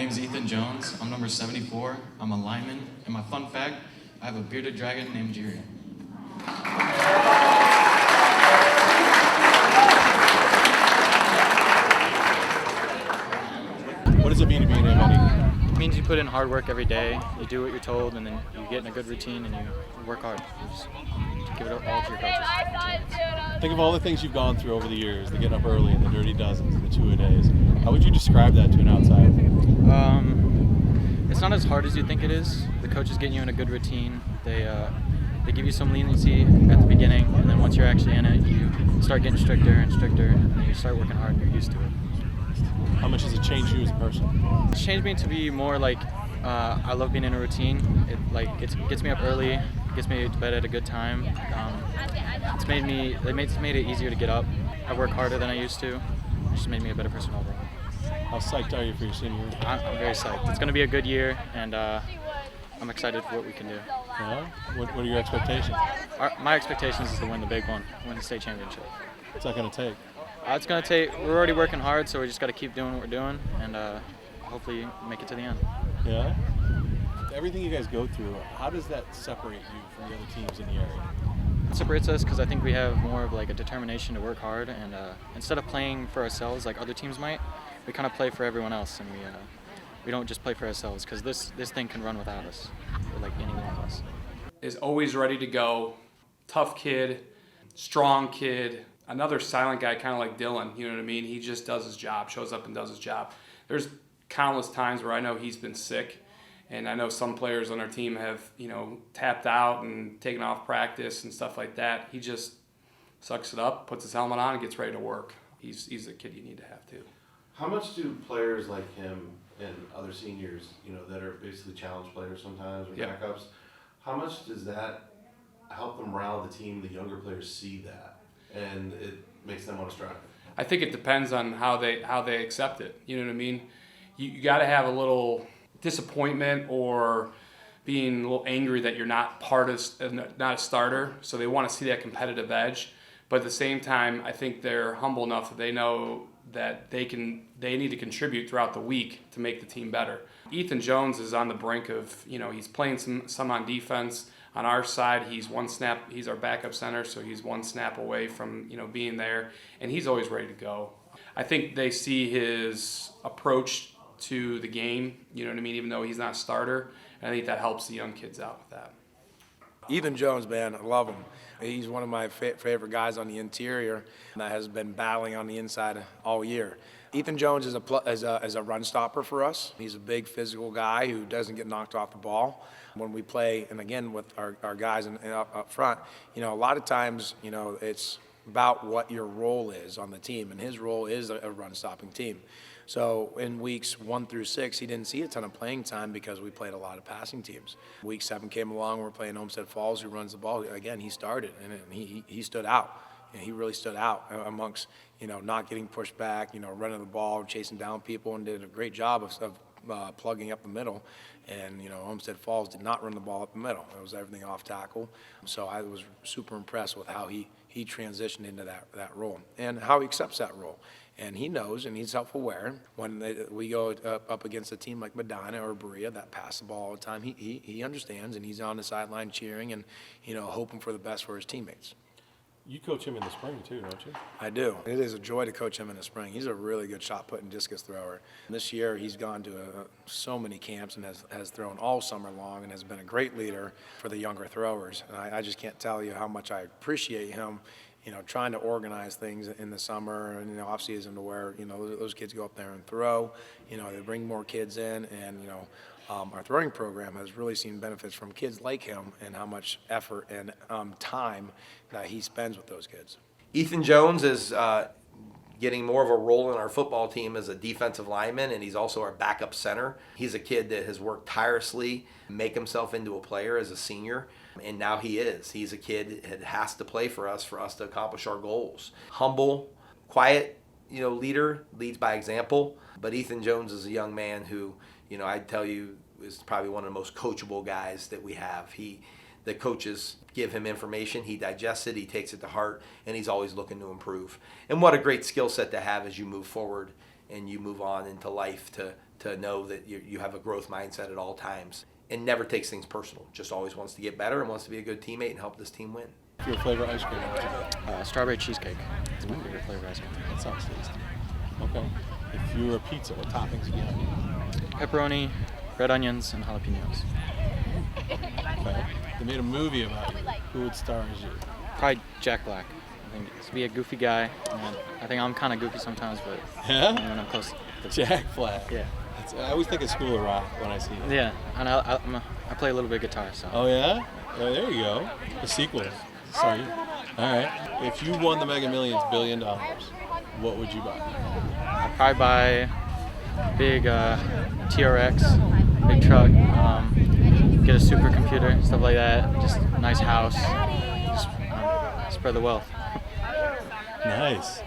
name's Ethan Jones. I'm number 74. I'm a lineman. And my fun fact, I have a bearded dragon named Jerry. What does it mean to be an Avon? It means you put in hard work every day, you do what you're told, and then you get in a good routine and you work hard. You just give it all to your coaches. Think of all the things you've gone through over the years, the getting up early and the dirty dozens and the two-a-days. How would you describe that to an outsider? It's not as hard as you think it is. The coaches get you in a good routine. They give you some leniency at the beginning, and then once you're actually in it, you start getting stricter and stricter, and then you start working hard and you're used to it. How much has it changed you as a person? It's changed me to be more like, I love being in a routine. It gets me up early, gets me to bed at a good time. It's made it easier to get up. I work harder than I used to. It just made me a better person overall. How psyched are you for your senior year? I'm very psyched. It's going to be a good year, and I'm excited for what we can do. Yeah? What are your expectations? My expectations is to win the big one, win the state championship. What's that going to take? It's going to take. We're already working hard, so we just got to keep doing what we're doing, and hopefully make it to the end. Yeah? Everything you guys go through, how does that separate you from the other teams in the area? It separates us because I think we have more of like a determination to work hard, and instead of playing for ourselves like other teams might, we kind of play for everyone else, and we don't just play for ourselves because this thing can run without us, like any one of us. Is always ready to go, tough kid, strong kid, another silent guy kind of like Dylan, you know what I mean? He just does his job, shows up and does his job. There's countless times where I know he's been sick, and I know some players on our team have, tapped out and taken off practice and stuff like that. He just sucks it up, puts his helmet on, and gets ready to work. He's a kid you need to have too. How much do players like him and other seniors, that are basically challenge players sometimes or backups, how much does that help them rile the team, the younger players see that, and it makes them want to strive? I think it depends on how they accept it. You know what I mean? You got to have a little disappointment or being a little angry that you're not not a starter, so they want to see that competitive edge. But at the same time, I think they're humble enough that they know that they need to contribute throughout the week to make the team better. Ethan Jones is on the brink of, he's playing some on defense. On our side, he's our backup center, so he's one snap away from, being there, and he's always ready to go. I think they see his approach to the game, you know what I mean, even though he's not a starter, and I think that helps the young kids out with that. Ethan Jones, man, I love him. He's one of my favorite guys on the interior that has been battling on the inside all year. Ethan Jones is a run stopper for us. He's a big physical guy who doesn't get knocked off the ball. When we play, and again with our guys up front, a lot of times, it's about what your role is on the team, and his role is a run-stopping team. So in weeks 1 through 6, he didn't see a ton of playing time because we played a lot of passing teams. Week 7 came along, we're playing Homestead Falls, who runs the ball. Again, he started, and he stood out. He really stood out amongst, not getting pushed back, running the ball, chasing down people, and did a great job of plugging up the middle. And, Homestead Falls did not run the ball up the middle. It was everything off tackle. So I was super impressed with how he transitioned into that role and how he accepts that role. And he knows, and he's self-aware, when we go up against a team like Medina or Berea that pass the ball all the time, he understands, and he's on the sideline cheering and, hoping for the best for his teammates. You coach him in the spring too, don't you? I do. It is a joy to coach him in the spring. He's a really good shot-putting discus thrower. This year he's gone to so many camps and has thrown all summer long and has been a great leader for the younger throwers. And I just can't tell you how much I appreciate him, trying to organize things in the summer and, off-season to where, those kids go up there and throw. They bring more kids in, and, our throwing program has really seen benefits from kids like him and how much effort and time that he spends with those kids. Ethan Jones is getting more of a role in our football team as a defensive lineman, and he's also our backup center. He's a kid that has worked tirelessly to make himself into a player as a senior, and now he is. He's a kid that has to play for us to accomplish our goals. Humble, quiet, leader, leads by example, but Ethan Jones is a young man who, I'd tell you, is probably one of the most coachable guys that we have. The coaches give him information, he digests it, he takes it to heart, and he's always looking to improve. And what a great skill set to have as you move forward and you move on into life to know that you have a growth mindset at all times and never takes things personal. Just always wants to get better and wants to be a good teammate and help this team win. Your flavor ice cream, what would you get? Strawberry cheesecake. It's my favorite flavor ice cream. That sounds tasty. Okay. If you were a pizza, what toppings would you have? Pepperoni, red onions, and jalapenos. Okay. They made a movie about you. Who would star as you? Probably Jack Black. I think to be a goofy guy. And I think I'm kind of goofy sometimes, but Yeah? when I'm close. Jack Black. Yeah. I always think of School of Rock when I see it. Yeah, and I play a little bit of guitar, so. Oh yeah? Oh, there you go. The sequel. Sorry. All right. If you won the Mega Millions $1 billion, what would you buy? I'd probably buy big TRX, big truck, get a supercomputer, stuff like that. Just a nice house. Just spread the wealth. Nice.